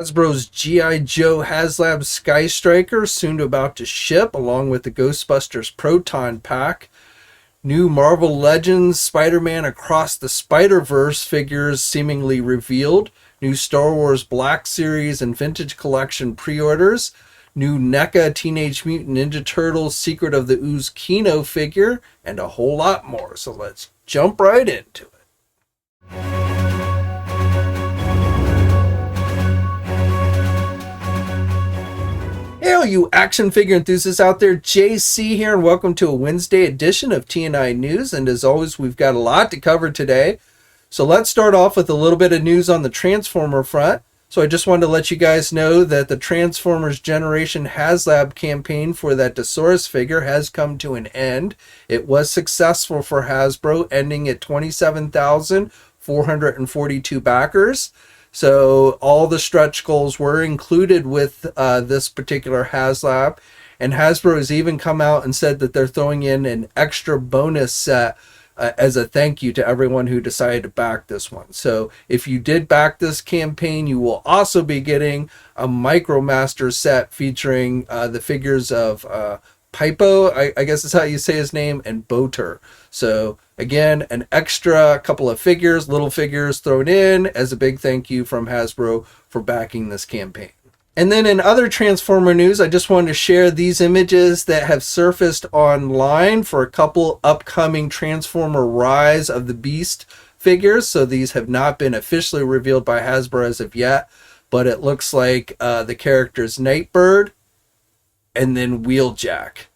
Hasbro's GIJoe Haslab Skystriker, soon about to ship, along with the Ghostbusters Proton pack. New Marvel Legends Spider-Man Across the Spider-Verse figures seemingly revealed. New Star Wars Black Series and Vintage Collection pre-orders. New NECA Teenage Mutant Ninja Turtles Secret of the Ooze Keno figure, and a whole lot more. So let's jump right into it. Hey, all you action figure enthusiasts out there, JC here, and welcome to a Wednesday edition of TNI News. And as always, we've got a lot to cover today. So let's start off with a little bit of news on the Transformer front. So I just wanted to let you guys know that the Transformers Generation Haslab campaign for that Dosaurus figure has come to an end. It was successful for Hasbro, ending at 27,442 backers. So all the stretch goals were included with this particular Haslab. And Hasbro has even come out and said that they're throwing in an extra bonus set as a thank you to everyone who decided to back this one. So if you did back this campaign, you will also be getting a MicroMaster set featuring the figures of Pipo, I guess is how you say his name, and Boter. So again, an extra couple of figures, little figures thrown in as a big thank you from Hasbro for backing this campaign. And then in other Transformer news, I just wanted to share these images that have surfaced online for a couple upcoming Transformer Rise of the Beast figures. So these have not been officially revealed by Hasbro as of yet, but it looks like the characters Nightbird and then Wheeljack.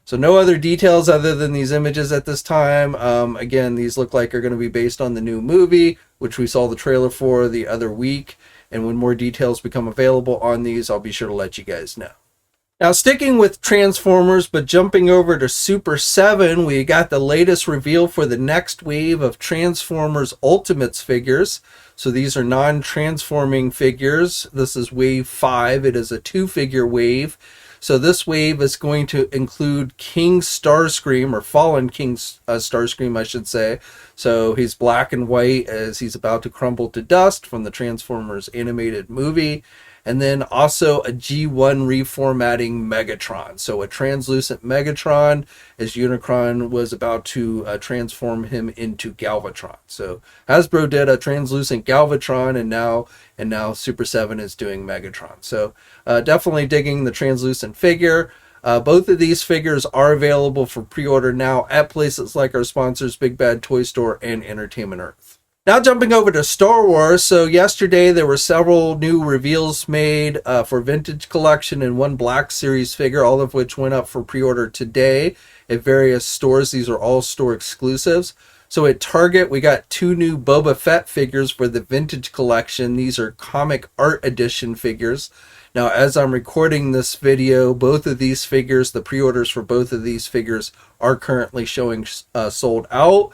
So no other details other than these images at this time. Again, these look like are going to be based on the new movie, which we saw the trailer for the other week. And when more details become available on these, I'll be sure to let you guys know. Now, sticking with Transformers, but jumping over to Super 7, we got the latest reveal for the next wave of Transformers Ultimates figures. So these are non-transforming figures. This is wave 5. It is a 2-figure wave. So this wave is going to include King Starscream, or Fallen King Starscream, I should say. So he's black and white as he's about to crumble to dust from the Transformers animated movie. And then also a G1 reformatting Megatron. So a translucent Megatron as Unicron was about to transform him into Galvatron. So Hasbro did a translucent Galvatron, and now Super 7 is doing Megatron. So definitely digging the translucent figure. Both of these figures are available for pre-order now at places like our sponsors, Big Bad Toy Store and Entertainment Earth. Now jumping over to Star Wars, so yesterday there were several new reveals made for Vintage Collection and one Black Series figure, all of which went up for pre-order today at various stores. These are all store exclusives. So at Target, we got 2 new Boba Fett figures for the Vintage Collection. These are Comic Art Edition figures. Now, as I'm recording this video, both of these figures, the pre-orders for both of these figures are currently showing sold out.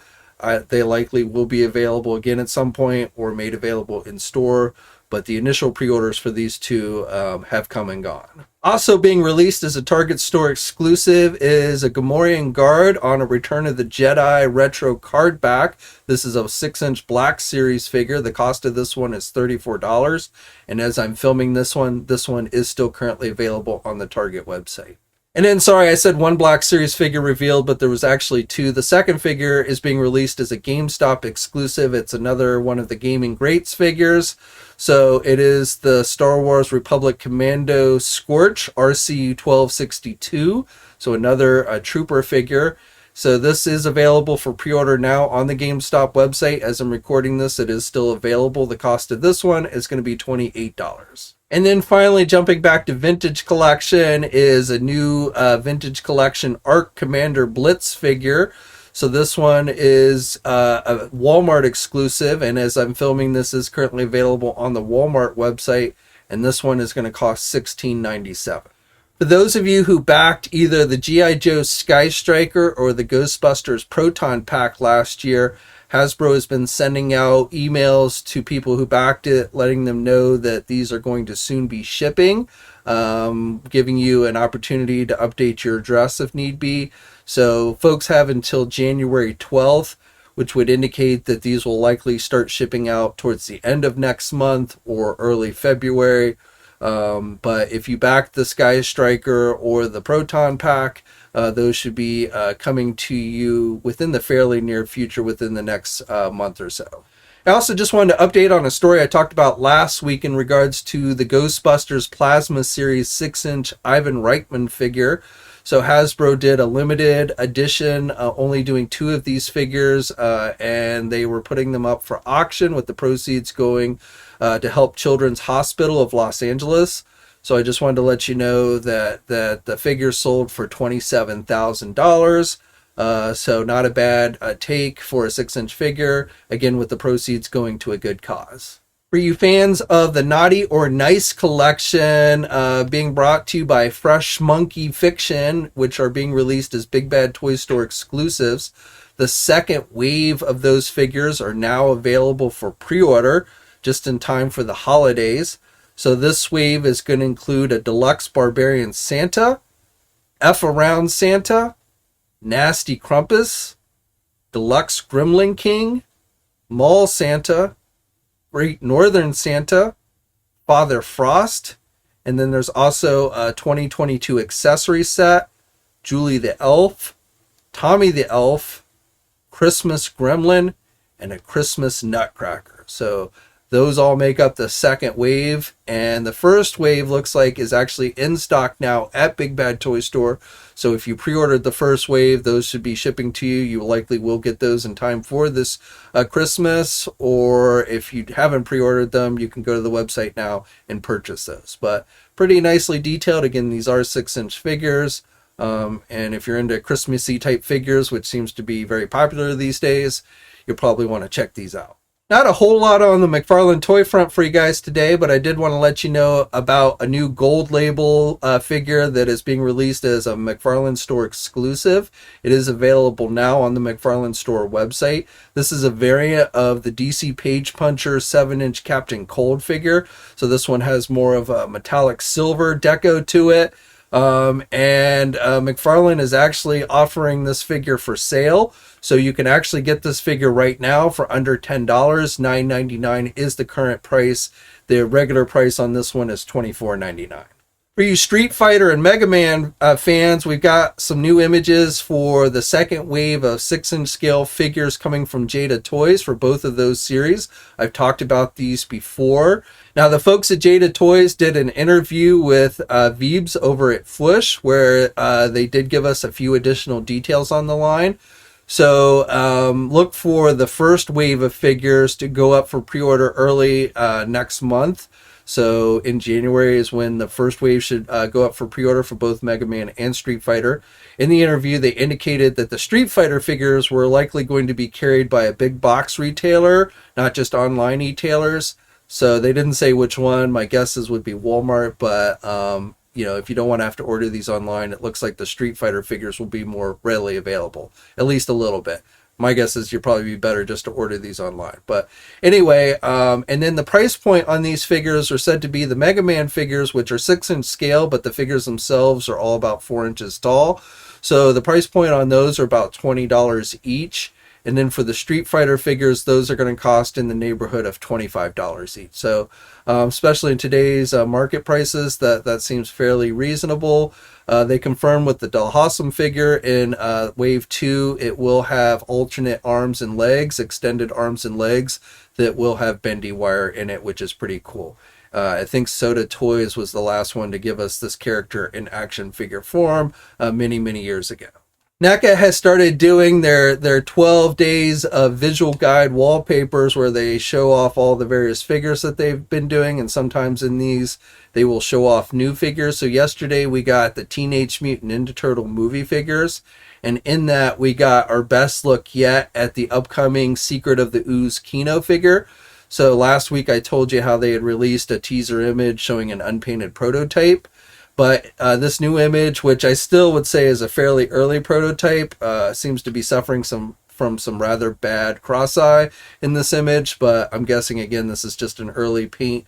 They likely will be available again at some point or made available in store, but the initial pre-orders for these two have come and gone. Also being released as a Target store exclusive is a Gamorrean Guard on a Return of the Jedi retro card back. This is a 6-inch Black Series figure. The cost of this one is $34, and as I'm filming this one is still currently available on the Target website. And then, sorry, I said one Black Series figure revealed, but there was actually 2. The second figure is being released as a GameStop exclusive. It's another one of the Gaming Greats figures. So it is the Star Wars Republic Commando Scorch RC-1262. So another trooper figure. So this is available for pre-order now on the GameStop website. As I'm recording this, it is still available. The cost of this one is going to be $28. And then finally, jumping back to Vintage Collection, is a new Vintage Collection Arc Commander Blitz figure. So this one is a Walmart exclusive, and as I'm filming this, is currently available on the Walmart website, and this one is going to cost $16.97. For those of you who backed either the GIJoe Skystriker or the Ghostbusters Proton pack last year, Hasbro has been sending out emails to people who backed it, letting them know that these are going to soon be shipping, giving you an opportunity to update your address if need be. So folks have until January 12th. which would indicate that these will likely start shipping out towards the end of next month or early February. But if you back the Skystriker or the Proton pack, those should be coming to you within the fairly near future, within the next month or so. I also just wanted to update on a story I talked about last week in regards to the Ghostbusters Plasma Series 6-inch Ivan Reitman figure. So Hasbro did a limited edition, only doing 2 of these figures, and they were putting them up for auction with the proceeds going to help Children's Hospital of Los Angeles. So I just wanted to let you know that the figure sold for $27,000. So not a bad take for a 6-inch figure, again with the proceeds going to a good cause. For you fans of the Naughty or Nice collection, being brought to you by Fresh Monkey Fiction, which are being released as Big Bad Toy Store exclusives, the second wave of those figures are now available for pre-order just in time for the holidays. So this wave is going to include a deluxe Barbarian Santa, F-Around Santa, Nasty Krampus, Deluxe Gremlin King, Mall Santa, Great Northern Santa, Father Frost, and then there's also a 2022 accessory set, Julie the Elf, Tommy the Elf, Christmas Gremlin, and a Christmas Nutcracker. So those all make up the second wave, and the first wave looks like is actually in stock now at Big Bad Toy Store. So if you pre-ordered the first wave, those should be shipping to you. You likely will get those in time for this Christmas, or if you haven't pre-ordered them, you can go to the website now and purchase those. But pretty nicely detailed. Again, these are 6-inch figures, and if you're into Christmassy type figures, which seems to be very popular these days, you'll probably want to check these out. Not a whole lot on the McFarlane toy front for you guys today, but I did want to let you know about a new gold label figure that is being released as a McFarlane Store exclusive. It is available now on the McFarlane Store website. This is a variant of the DC Page Puncher 7-inch Captain Cold figure. So this one has more of a metallic silver deco to it. And McFarlane is actually offering this figure for sale. So you can actually get this figure right now for under $10. $9.99 is the current price. The regular price on this one is $24.99. For you Street Fighter and Mega Man fans, we've got some new images for the second wave of 6-inch scale figures coming from Jada Toys for both of those series. I've talked about these before. Now, the folks at Jada Toys did an interview with Veebs over at Flush, where they did give us a few additional details on the line. So look for the first wave of figures to go up for pre-order early next month. So in January is when the first wave should go up for pre-order for both Mega Man and Street Fighter. In the interview, they indicated that the Street Fighter figures were likely going to be carried by a big box retailer, not just online e-tailers. So they didn't say which one. My guesses would be Walmart, but you know, if you don't want to have to order these online, it looks like the Street Fighter figures will be more readily available, at least a little bit. My guess is you'd probably be better just to order these online. But anyway, and then the price point on these figures are said to be the Mega Man figures, which are 6-inch scale, but the figures themselves are all about 4 inches tall. So the price point on those are about $20 each. And then for the Street Fighter figures, those are going to cost in the neighborhood of $25 each. So especially in today's market prices, that seems fairly reasonable. They confirmed with the Dalhousie figure in Wave 2, it will have alternate arms and legs, extended arms and legs that will have bendy wire in it, which is pretty cool. I think Soda Toys was the last one to give us this character in action figure form many, many years ago. NECA has started doing their 12 days of visual guide wallpapers where they show off all the various figures that they've been doing, and sometimes in these they will show off new figures. So yesterday we got the Teenage Mutant Ninja Turtle movie figures, and in that we got our best look yet at the upcoming Secret of the Ooze Keno figure. So last week I told you how they had released a teaser image showing an unpainted prototype. But this new image, which I still would say is a fairly early prototype, seems to be suffering from some rather bad cross-eye in this image. But I'm guessing, again, this is just an early paint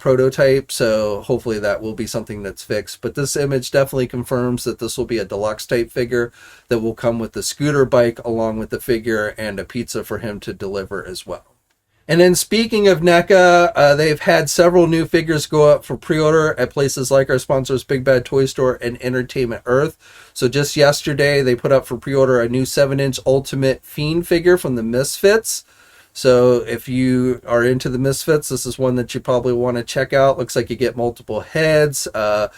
prototype, so hopefully that will be something that's fixed. But this image definitely confirms that this will be a deluxe type figure that will come with the scooter bike along with the figure and a pizza for him to deliver as well. And then speaking of NECA, they've had several new figures go up for pre-order at places like our sponsors Big Bad Toy Store and Entertainment Earth. So just yesterday, they put up for pre-order a new 7-inch Ultimate Fiend figure from the Misfits. So if you are into the Misfits, this is one that you probably want to check out. Looks like you get multiple heads, a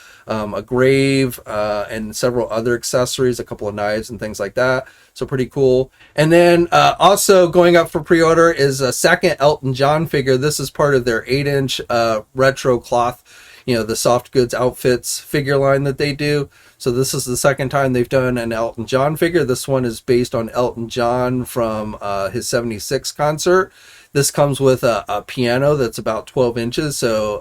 grave, and several other accessories, a couple of knives and things like that. So pretty cool. And then also going up for pre-order is a second Elton John figure. This is part of their 8-inch retro cloth, the soft goods outfits figure line that they do. So this is the second time they've done an Elton John figure. This one is based on Elton John from his 76 concert. This comes with a piano that's about 12 inches. So,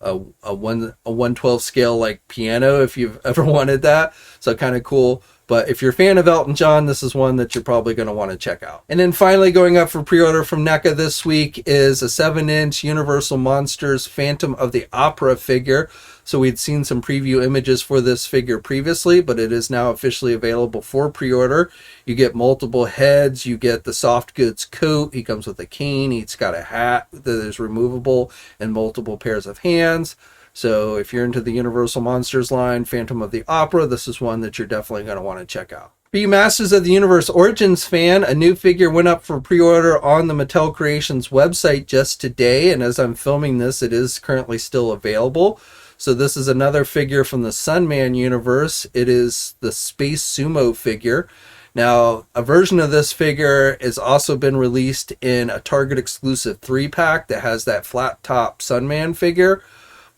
a 1/12 scale like piano if you've ever wanted that. So kind of cool. But if you're a fan of Elton John, this is one that you're probably going to want to check out. And then finally going up for pre-order from NECA this week is a 7-inch Universal Monsters Phantom of the Opera figure. So we'd seen some preview images for this figure previously, but it is now officially available for pre-order. You get multiple heads, you get the soft goods coat, he comes with a cane, he's got a hat that is removable and multiple pairs of hands. So if you're into the Universal Monsters line, Phantom of the Opera, this is one that you're definitely going to want to check out. For you Masters of the Universe Origins fan, a new figure went up for pre-order on the MattelCreations website just today, and as I'm filming this, it is currently still available. So this is another figure from the Sunman universe. It is the Space Sumo figure. Now, a version of this figure has also been released in a Target exclusive 3-pack that has that flat top Sunman figure.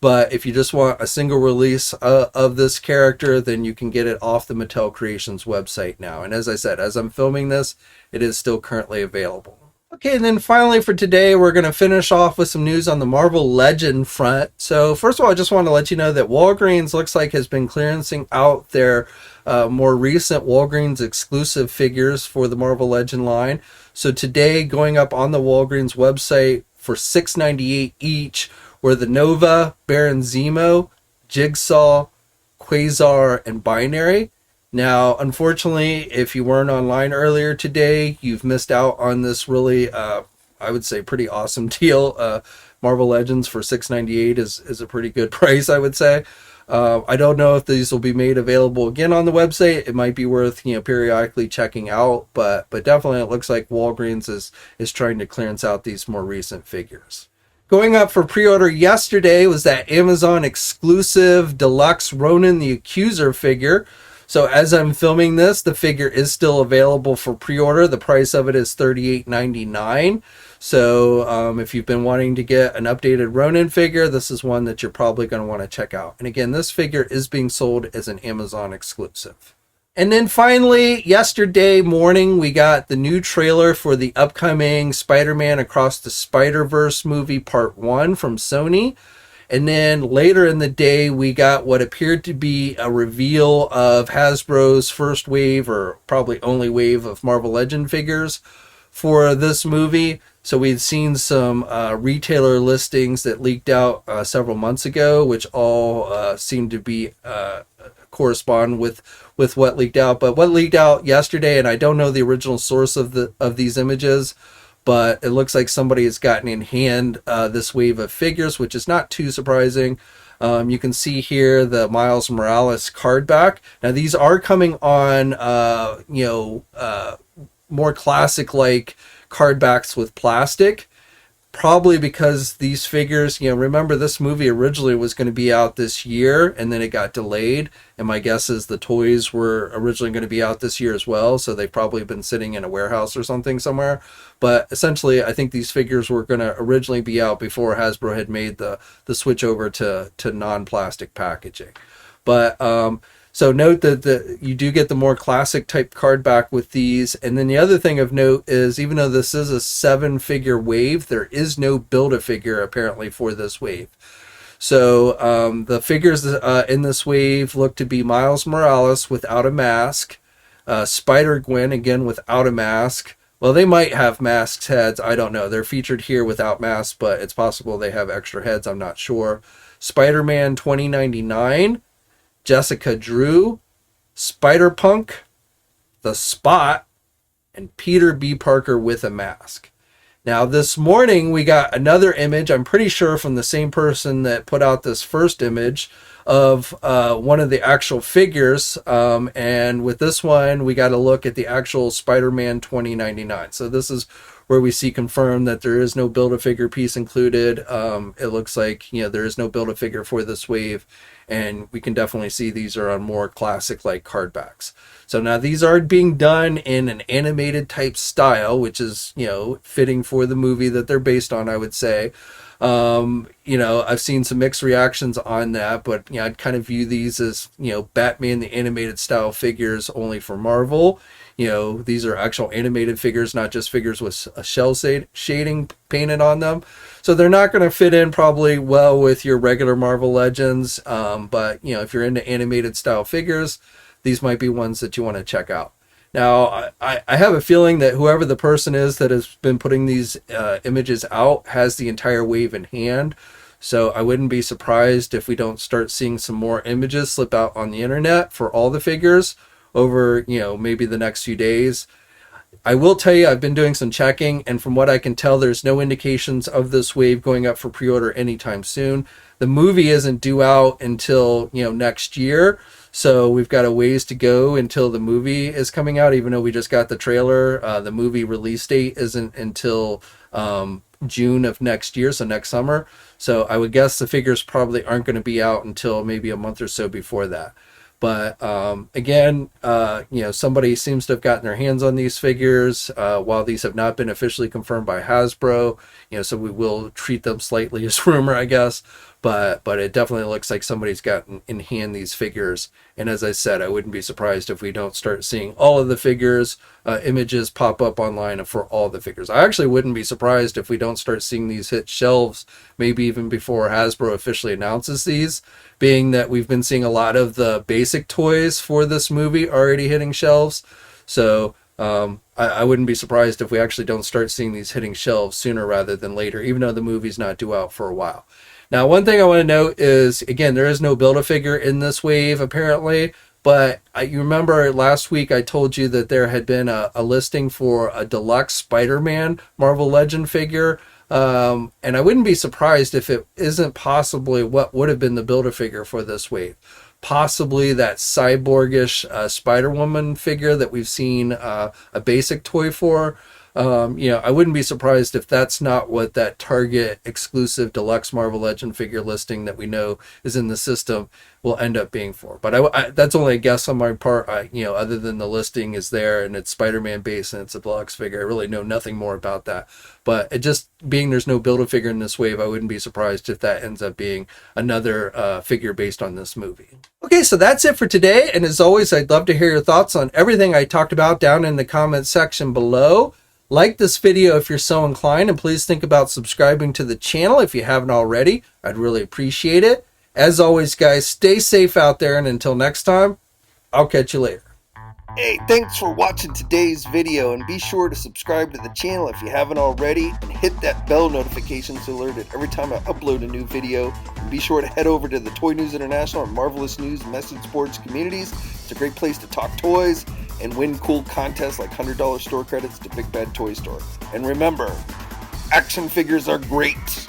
But if you just want a single release of this character, then you can get it off the MattelCreations website now. And as I said, as I'm filming this, it is still currently available. Okay, and then finally for today, we're going to finish off with some news on the Marvel Legend front. So first of all, I just want to let you know that Walgreens looks like has been clearancing out their more recent Walgreens exclusive figures for the Marvel Legend line. So today, going up on the Walgreens website for $6.98 each, were the Nova, Baron Zemo, Jigsaw, Quasar, and Binary. Now, unfortunately, if you weren't online earlier today, you've missed out on this really, I would say, pretty awesome deal. Marvel Legends for $6.98 is a pretty good price, I would say. I don't know if these will be made available again on the website. It might be worth periodically checking out, but definitely it looks like Walgreens is trying to clearance out these more recent figures. Going up for pre-order yesterday was that Amazon exclusive deluxe Ronan the Accuser figure. So as I'm filming this, the figure is still available for pre-order. The price of it is $38.99. So if you've been wanting to get an updated Ronan figure, this is one that you're probably going to want to check out. And again, this figure is being sold as an Amazon exclusive. And then finally, yesterday morning, we got the new trailer for the upcoming Spider-Man Across the Spider-Verse movie Part 1 from Sony. And then later in the day, we got what appeared to be a reveal of Hasbro's first wave, or probably only wave, of Marvel Legend figures for this movie. So we'd seen some retailer listings that leaked out several months ago, which all seemed to be correspond with what leaked out. But what leaked out yesterday, and I don't know the original source of these images, but it looks like somebody has gotten in hand this wave of figures, which is not too surprising. You can see here the Miles Morales card back. Now these are coming on more classic like card backs with plastic. Probably because these figures, remember this movie originally was going to be out this year and then it got delayed. And my guess is the toys were originally going to be out this year as well. So they've probably been sitting in a warehouse or something somewhere. But essentially, I think these figures were going to originally be out before Hasbro had made the switch over to non-plastic packaging. But so note that you do get the more classic type card back with these. And then the other thing of note is, even though this is a 7-figure wave, there is no Build-A-Figure apparently for this wave. So the figures in this wave look to be Miles Morales without a mask, Spider-Gwen again without a mask, Well, they might have masks, heads. I don't know. They're featured here without masks, but it's possible they have extra heads. I'm not sure. Spider-Man 2099, Jessica Drew, Spider-Punk, The Spot, and Peter B. Parker with a mask. Now, this morning we got another image, I'm pretty sure from the same person that put out this first image, of one of the actual figures. And with this one, we got a look at the actual Spider-Man 2099. So this is where we see confirmed that there is no Build-A-Figure piece included. It looks like, there is no Build-A-Figure for this wave. And we can definitely see these are on more classic-like card backs. So now these are being done in an animated type style, which is, fitting for the movie that they're based on, I would say. I've seen some mixed reactions on that, but I'd kind of view these as, Batman the animated style figures only for Marvel. These are actual animated figures, not just figures with a shell shading painted on them. So they're not going to fit in probably well with your regular Marvel Legends. But if you're into animated style figures, these might be ones that you want to check out. Now, I have a feeling that whoever the person is that has been putting these images out has the entire wave in hand. So I wouldn't be surprised if we don't start seeing some more images slip out on the internet for all the figures over, maybe the next few days. I will tell you, I've been doing some checking, and from what I can tell, there's no indications of this wave going up for pre-order anytime soon. The movie isn't due out until, next year. So we've got a ways to go until the movie is coming out, even though we just got the trailer. The movie release date isn't until June of next year, so next summer. So I would guess the figures probably aren't going to be out until maybe a month or so before that. But again, somebody seems to have gotten their hands on these figures while these have not been officially confirmed by Hasbro. So we will treat them slightly as rumor, I guess. But it definitely looks like somebody's gotten in hand these figures. And as I said, I wouldn't be surprised if we don't start seeing all of the figures, images pop up online for all the figures. I actually wouldn't be surprised if we don't start seeing these hit shelves, maybe even before Hasbro officially announces these, being that we've been seeing a lot of the basic toys for this movie already hitting shelves. So I wouldn't be surprised if we actually don't start seeing these hitting shelves sooner rather than later, even though the movie's not due out for a while. Now, one thing I want to note is, again, there is no Build-A-Figure in this wave, apparently, but you remember last week I told you that there had been a listing for a deluxe Spider-Man Marvel Legend figure, and I wouldn't be surprised if it isn't possibly what would have been the Build-A-Figure for this wave. Possibly that cyborgish Spider-Woman figure that we've seen a basic toy for. I wouldn't be surprised if that's not what that Target exclusive deluxe Marvel Legend figure listing that we know is in the system will end up being for. But that's only a guess on my part. Other than the listing is there and it's Spider-Man based and it's a deluxe figure, I really know nothing more about that. But it just being there's no Build-A-Figure in this wave, I wouldn't be surprised if that ends up being another figure based on this movie. Okay, so that's it for today. And as always, I'd love to hear your thoughts on everything I talked about down in the comments section below. Like this video if you're so inclined, and please think about subscribing to the channel if you haven't already. I'd really appreciate it. As always, guys, stay safe out there, and until next time, I'll catch you later. Hey, thanks for watching today's video, and be sure to subscribe to the channel if you haven't already, and hit that bell notification so you're alerted every time I upload a new video. And be sure to head over to the Toy News International and Marvelous News message boards communities. It's a great place to talk toys and win cool contests like $100 store credits to Big Bad Toy Store. And remember, action figures are great!